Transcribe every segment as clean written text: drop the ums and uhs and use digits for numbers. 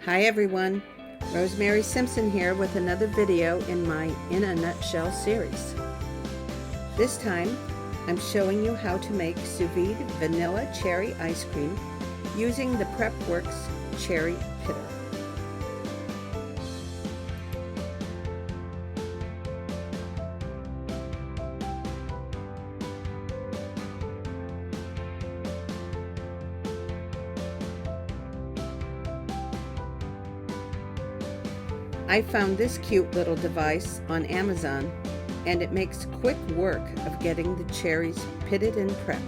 Hi everyone, Rosemary Simpson here with another video in my In a Nutshell series. This time I'm showing you how to make sous vide vanilla cherry ice cream using the Prepworks Cherry Pitter. I found this cute little device on Amazon, and it makes quick work of getting the cherries pitted and prepped.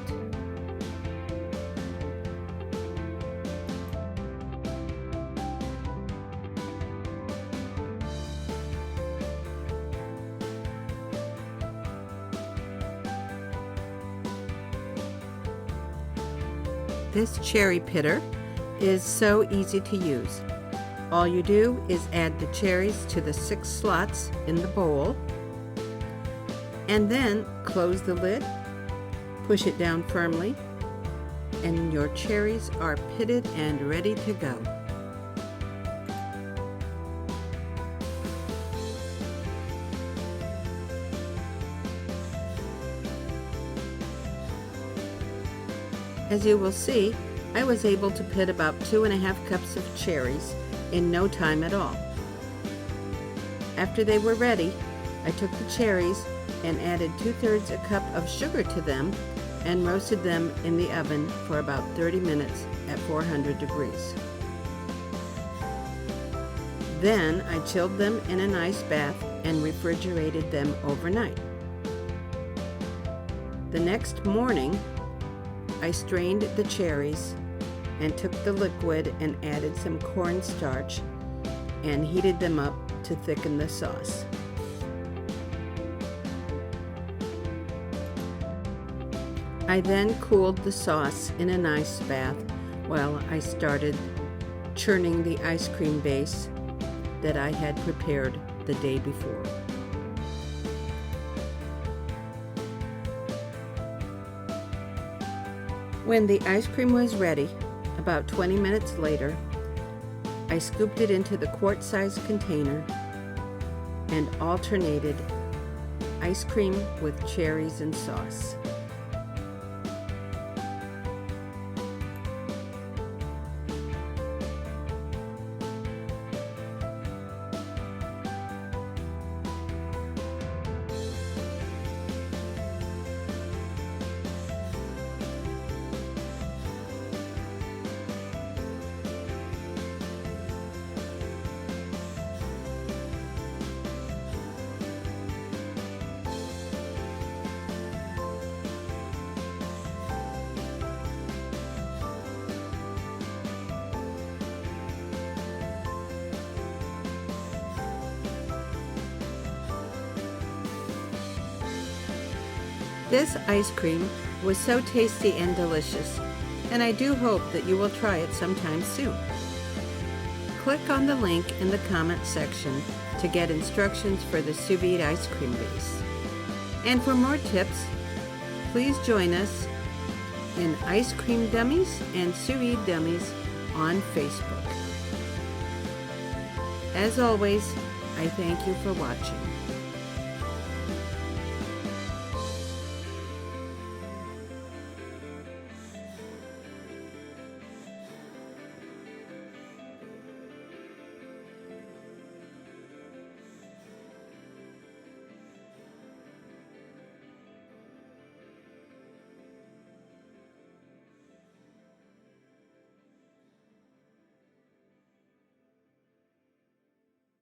This cherry pitter is so easy to use. All you do is add the cherries to the 6 slots in the bowl, and then close the lid, push it down firmly, and your cherries are pitted and ready to go. As you will see, I was able to pit about 2½ cups of cherries in no time at all. After they were ready, I took the cherries and added 2/3 a cup of sugar to them and roasted them in the oven for about 30 minutes at 400 degrees. Then I chilled them in an ice bath and refrigerated them overnight. The next morning, I strained the cherries and took the liquid and added some cornstarch and heated them up to thicken the sauce. I then cooled the sauce in an ice bath while I started churning the ice cream base that I had prepared the day before. When the ice cream was ready, about 20 minutes later, I scooped it into the quart-sized container and alternated ice cream with cherries and sauce. This ice cream was so tasty and delicious, and I do hope that you will try it sometime soon. Click on the link in the comment section to get instructions for the sous vide ice cream base. And for more tips, please join us in Ice Cream Dummies and Sous Vide Dummies on Facebook. As always, I thank you for watching.